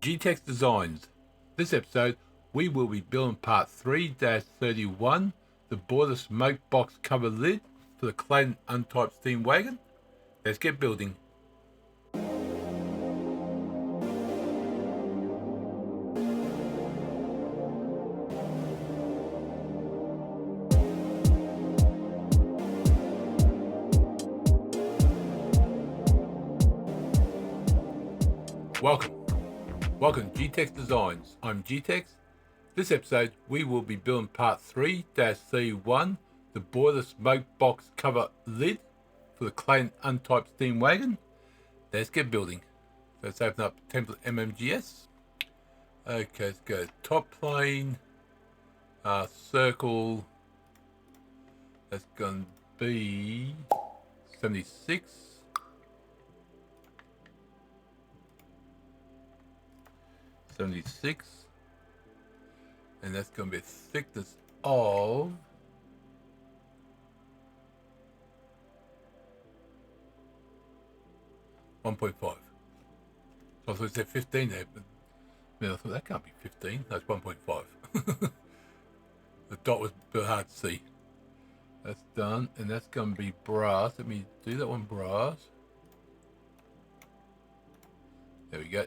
GTEx Designs. This episode, we will be building part 3-31, the boiler smoke box cover lid for the Clayton untyped steam wagon. Let's get building. Welcome GTEx Designs. I'm GTEx. This episode we will be building part 3-31, the boiler smoke box cover lid for the Clayton untyped steam wagon. Let's get building. Let's open up template MMGS. Okay, let's go top plane, circle. That's gonna be 76. 76, and that's going to be a thickness of 1.5. So I thought it said 15 there, but I thought that can't be 15. That's 1.5. The dot was a bit hard to see. That's done, and that's going to be brass. Let me do that one brass. There we go.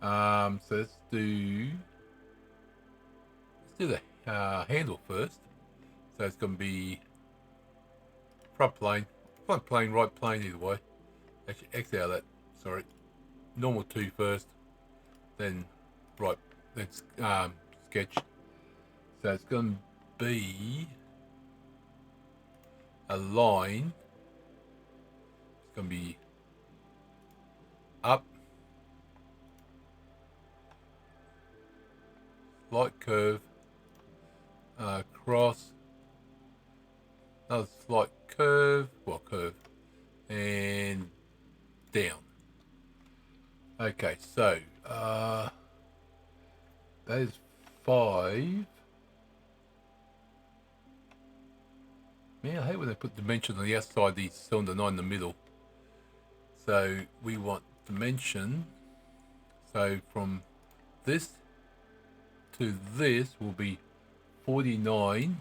So let's do the handle first. So it's going to be front plane, right plane, either way. Actually, X out of that. Sorry, normal 2 first, then right, then sketch. So it's going to be a line. It's going to be up. Slight curve, cross, another slight curve, and down. Okay, so that is 5. Man, I hate when they put dimension on the outside of the cylinder, not in the middle. So we want dimension. So from this to this will be 49,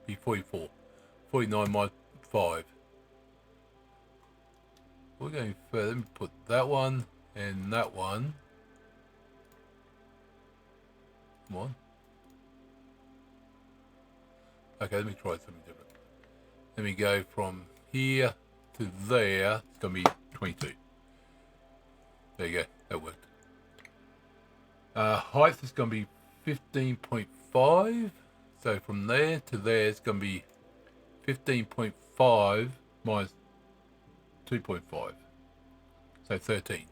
be 44, 49 minus 5. We're going further. Let me put that one and that one. Come on. Okay, let me try something different. Let me go from here to there. It's going to be 22. There you go. That worked. Height is going to be 15.5. So from there to there, it's going to be 15.5 minus 2.5. So 13.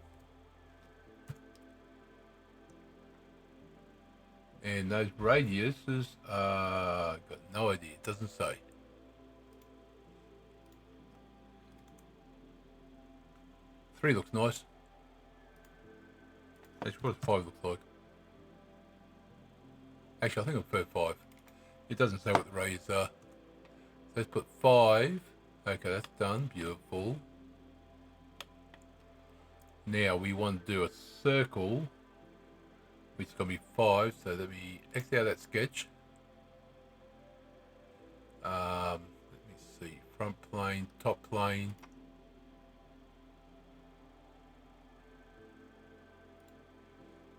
And those radiuses, got no idea. It doesn't say. 3 looks nice. Actually, what does 5 look like? Actually, I think I prefer 5. It doesn't say what the radius are. So let's put 5. Okay, that's done. Beautiful. Now we want to do a circle, which is going to be 5. So let me X out that sketch. Let me see. Front plane, top plane.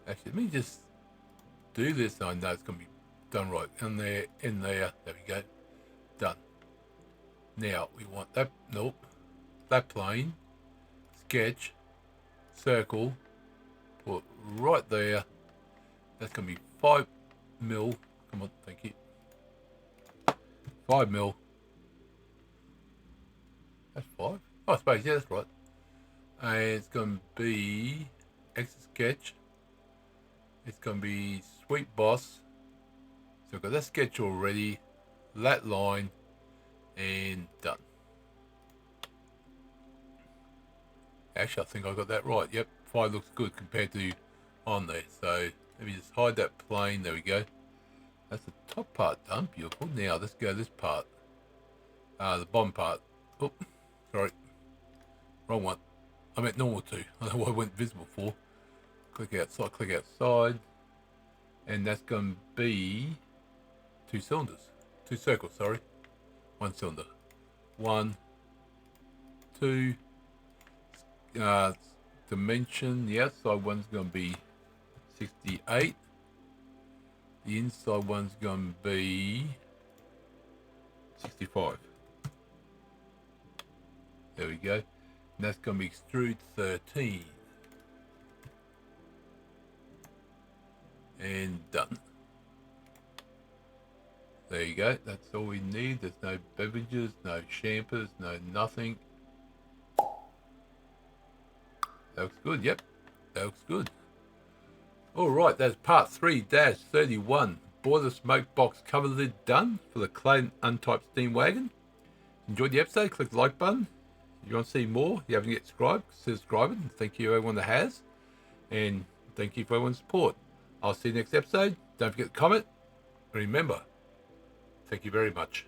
Actually, let me just do this. I know it's going to be done right. In there. There we go. Done. Now we want that. Nope. That plane. Sketch. Circle. Put right there. That's going to be 5 mil. Come on. Thank you. 5 mil. That's 5. Oh, I suppose. Yeah, that's right. And it's going to be exit sketch. It's going to be Sweet Boss. So I've got that sketch already, that line, and done. Actually, I think I got that right. Yep, 5 looks good compared to on there. So let me just hide that plane. There we go. That's the top part done. Beautiful. Now let's go this part. The bottom part. Oh, sorry. Wrong one. I meant normal 2. I don't know why I went visible for. Click outside, and that's going to be 2 cylinders. 2 circles, sorry. 1 cylinder. 1, 2. Dimension, the outside one's going to be 68. The inside one's going to be 65. There we go. And that's going to be extrude 13. And done. There you go. That's all we need. There's no beverages, no champers, no nothing. That looks good. Yep. That looks good. Alright, that's part 3-31. Boiler smoke box cover lid done for the Clayton Untyped Steam Wagon. Enjoyed the episode, click the like button. If you want to see more, you haven't yet subscribed. And thank you everyone that has. And thank you for everyone's support. I'll see you next episode. Don't forget to comment. Remember, thank you very much.